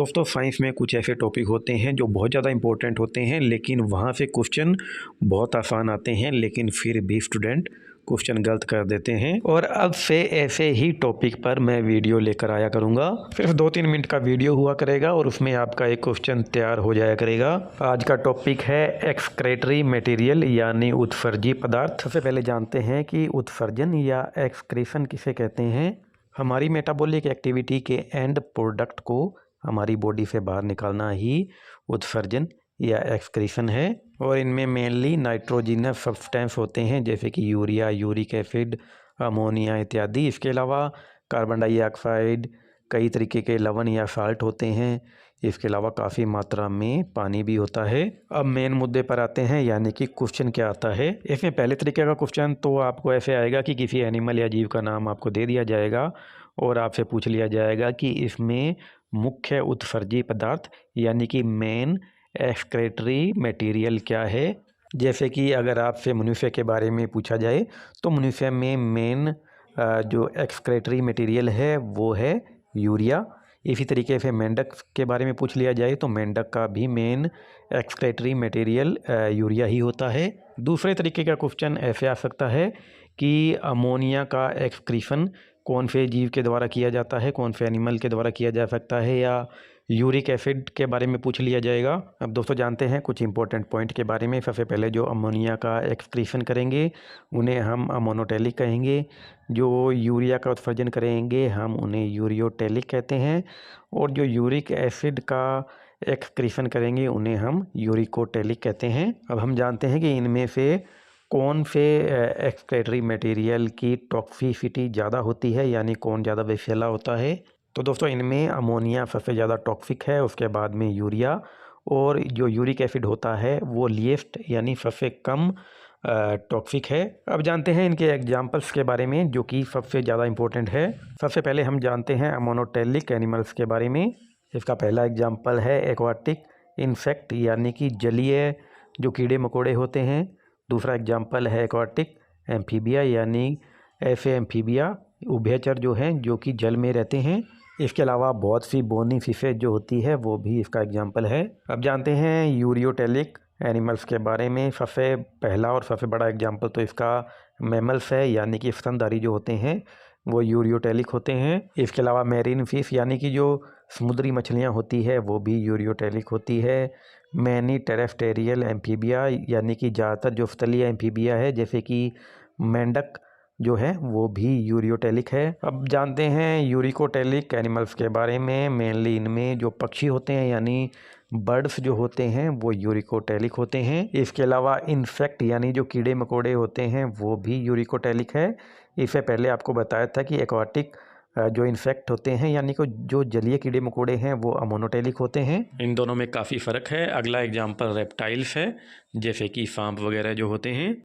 दोस्तों साइंस में कुछ ऐसे टॉपिक होते हैं जो बहुत ज़्यादा इंपॉर्टेंट होते हैं, लेकिन वहाँ से क्वेश्चन बहुत आसान आते हैं, लेकिन फिर भी स्टूडेंट क्वेश्चन गलत कर देते हैं। और अब से ऐसे ही टॉपिक पर मैं वीडियो लेकर आया करूँगा। सिर्फ 2-3 मिनट का वीडियो हुआ करेगा और उसमें आपका एक क्वेश्चन तैयार हो जाया करेगा। आज का टॉपिक है एक्सक्रेटरी मटेरियल यानी उत्सर्जी पदार्थ। सबसे पहले जानते हैं कि उत्सर्जन या एक्सक्रीशन किसे कहते हैं। हमारी मेटाबॉलिक एक्टिविटी के एंड प्रोडक्ट को हमारी बॉडी से बाहर निकालना ही उत्सर्जन या एक्सक्रीशन है। और इनमें मेनली नाइट्रोजिनस सब्सटेंस होते हैं जैसे कि यूरिया, यूरिक एसिड, अमोनिया इत्यादि। इसके अलावा कार्बन डाइऑक्साइड, कई तरीके के लवण या साल्ट होते हैं। इसके अलावा काफ़ी मात्रा में पानी भी होता है। अब मेन मुद्दे पर आते हैं, यानी कि क्वेश्चन क्या आता है। इसमें पहले तरीके का क्वेश्चन तो आपको ऐसे आएगा कि किसी एनिमल या जीव का नाम आपको दे दिया जाएगा और आपसे पूछ लिया जाएगा कि इसमें मुख्य उत्सर्जी पदार्थ यानी कि मेन एक्सक्रेटरी मटेरियल क्या है। जैसे कि अगर आपसे मनुष्य के बारे में पूछा जाए तो मनुष्य में मेन जो एक्सक्रेटरी मटेरियल है वो है यूरिया। इसी तरीके से मेंढक के बारे में पूछ लिया जाए तो मेंढक का भी मेन एक्सक्रेटरी मटेरियल यूरिया ही होता है। दूसरे तरीके का क्वेश्चन ऐसे आ सकता है कि अमोनिया का एक्सक्रीशन कौन से जीव के द्वारा किया जाता है, कौन से एनिमल के द्वारा किया जा सकता है, या यूरिक एसिड के बारे में पूछ लिया जाएगा। अब दोस्तों जानते हैं कुछ इंपॉर्टेंट पॉइंट के बारे में। सबसे पहले जो अमोनिया का एक्सक्रीशन करेंगे उन्हें हम अमोनोटेलिक कहेंगे। जो यूरिया का उत्सर्जन करेंगे हम उन्हें यूरियोटेलिक कहते हैं। और जो यूरिक एसिड का एक्सक्रीशन करेंगे उन्हें हम यूरिकोटेलिक कहते हैं। अब हम जानते हैं कि इनमें से कौन से एक्सक्रेटरी मटेरियल की टॉक्सिसिटी ज़्यादा होती है, यानी कौन ज़्यादा विषैला होता है। तो दोस्तों इनमें अमोनिया सबसे ज़्यादा टॉक्सिक है, उसके बाद में यूरिया, और जो यूरिक एसिड होता है वो लीस्ट यानी सबसे कम टॉक्सिक है। अब जानते हैं इनके एग्जाम्पल्स के बारे में जो कि सबसे ज़्यादा इम्पोर्टेंट है। सबसे पहले हम जानते हैं अमोनोटेलिक एनिमल्स के बारे में। इसका पहला एग्जाम्पल है एक्वाटिक इंसेक्ट यानी कि जलीय जो कीड़े मकोड़े होते हैं। दूसरा एग्जाम्पल है एक्वाटिक एम्फीबिया यानी ऐसे एम्फीबिया उभयचर जो हैं जो कि जल में रहते हैं। इसके अलावा बहुत सी बोनी फिशेज जो होती है वो भी इसका एग्जाम्पल है। अब जानते हैं यूरियोटेलिक एनिमल्स के बारे में। सबसे पहला और सबसे बड़ा एग्जाम्पल तो इसका मैमल्स है, यानी कि स्तनधारी जो होते हैं वो यूरियोटेलिक होते हैं। इसके अलावा मैरीन फिश यानी कि जो समुद्री मछलियाँ होती है वो भी यूरियोटेलिक होती है। मैनी टेरेस्टेरियल एम्फीबिया यानी कि ज़्यादातर जो स्थलीय एम्फीबिया है जैसे कि मेंढक जो है वो भी यूरियोटेलिक है। अब जानते हैं यूरिकोटेलिक एनिमल्स के बारे में। मेनली इनमें जो पक्षी होते हैं यानी बर्ड्स जो होते हैं वो यूरिकोटेलिक होते हैं। इसके अलावा इंसेक्ट यानी जो कीड़े मकोड़े होते हैं वो भी यूरिकोटेलिक है। इससे पहले आपको बताया था कि एक्वाटिक जो इंसेक्ट होते हैं यानी कि जो जलीय कीड़े मकोड़े हैं वो अमोनोटेलिक होते हैं। इन दोनों में काफ़ी फ़र्क है। अगला एग्जाम्पल रेप्टाइल्स है जैसे कि सांप वगैरह जो होते हैं।